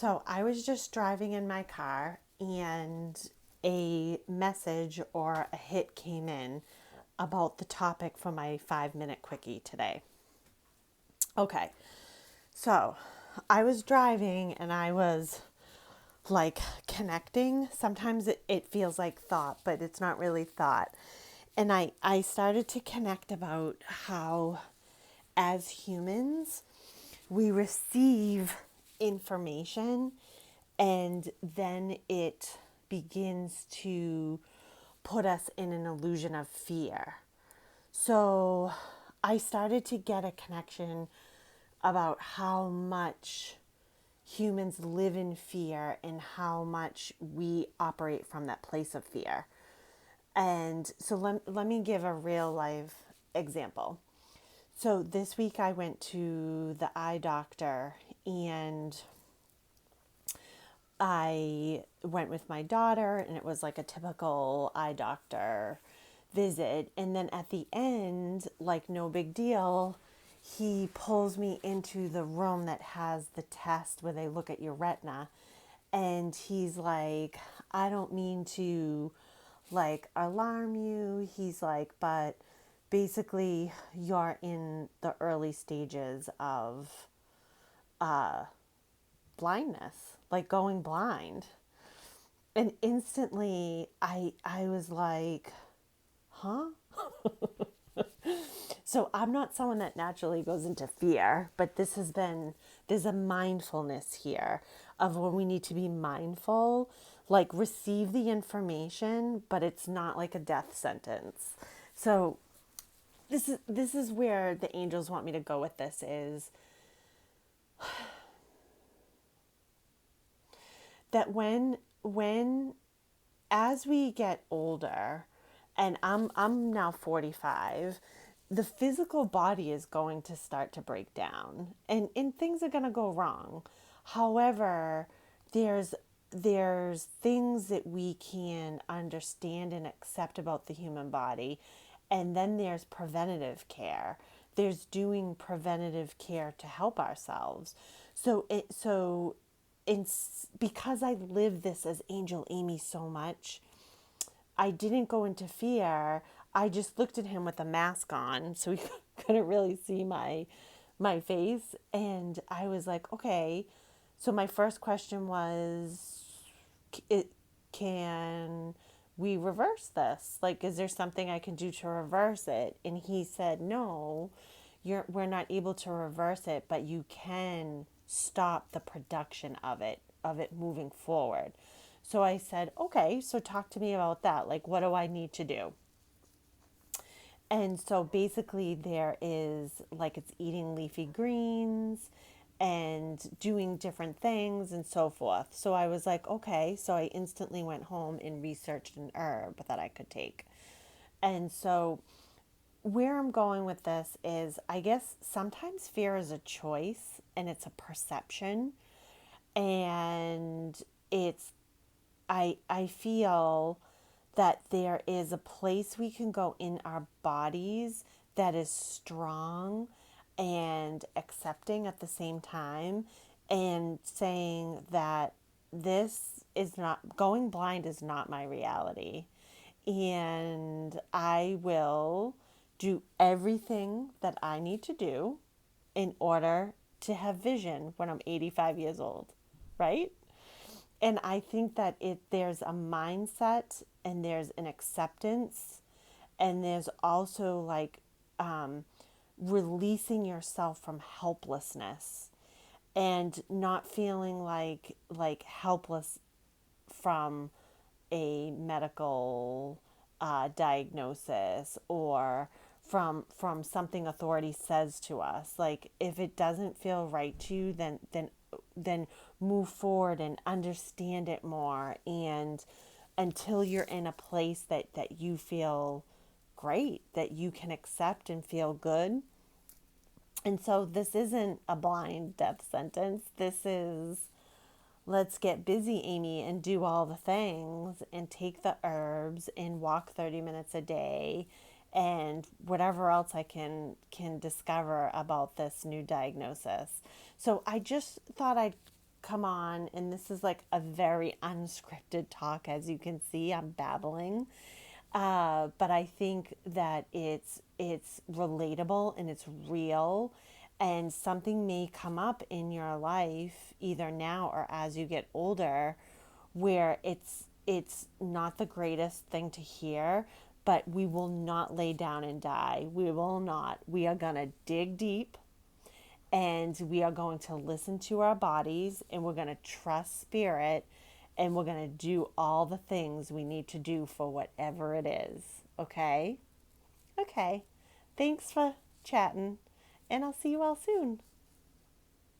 So I was just driving in my car and a message or a hit came in about the topic for my 5 minute quickie today. Okay, so I was driving and I was like connecting. Sometimes it feels like thought, but it's not really thought. And I started to connect about how, as humans, we receive information and then it begins to put us in an illusion of fear. So I started to get a connection about how much humans live in fear and how much we operate from that place of fear. And so let me give a real life example. So this week I went to the eye doctor and I went with my daughter and it was like a typical eye doctor visit. And then at the end, like no big deal, he pulls me into the room that has the test where they look at your retina. And he's like, I don't mean to like alarm you. He's like, but basically you're in the early stages of blindness, like going blind. And instantly I was like, huh? So I'm not someone that naturally goes into fear, but there's a mindfulness here of when we need to be mindful, like receive the information, but it's not like a death sentence. So this is where the angels want me to go with this is that when as we get older, and I'm now 45, the physical body is going to start to break down and things are going to go wrong. However, there's there's things that we can understand and accept about the human body, and then there's preventative care. There's doing preventative care to help ourselves. So because I live this as Angel Amy so much, I didn't go into fear. I just looked at him with a mask on, so he couldn't really see my face. And I was like, okay. So my first question was, can we reverse this? Like, is there something I can do to reverse it? And he said, no, we're not able to reverse it, but you can stop the production of it moving forward. So I said, okay, so talk to me about that. Like, what do I need to do? And so basically, there is like it's eating leafy greens and doing different things and so forth. So I was like, okay. So I instantly went home and researched an herb that I could take. And so, where I'm going with this is I guess sometimes fear is a choice and it's a perception. And it's I feel that there is a place we can go in our bodies that is strong and accepting at the same time, and saying that this is not going blind is not my reality, and I will do everything that I need to do in order to have vision when I'm 85 years old, right? And I think that there's a mindset and there's an acceptance, and there's also like um, releasing yourself from helplessness and not feeling like helpless from a medical diagnosis or from something authority says to us. Like if it doesn't feel right to you, then move forward and understand it more, and until you're in a place that you feel great, that you can accept and feel good. And so this isn't a blind death sentence. This is, let's get busy, Amy, and do all the things and take the herbs and walk 30 minutes a day and whatever else I can discover about this new diagnosis. So I just thought I'd come on, and this is like a very unscripted talk, as you can see, I'm babbling. But I think that it's relatable and it's real, and something may come up in your life either now or as you get older, where it's not the greatest thing to hear, but we will not lay down and die. We will not. We are gonna dig deep, and we are going to listen to our bodies, and we're going to trust spirit, and we're going to do all the things we need to do for whatever it is. Okay? Okay. Thanks for chatting, and I'll see you all soon.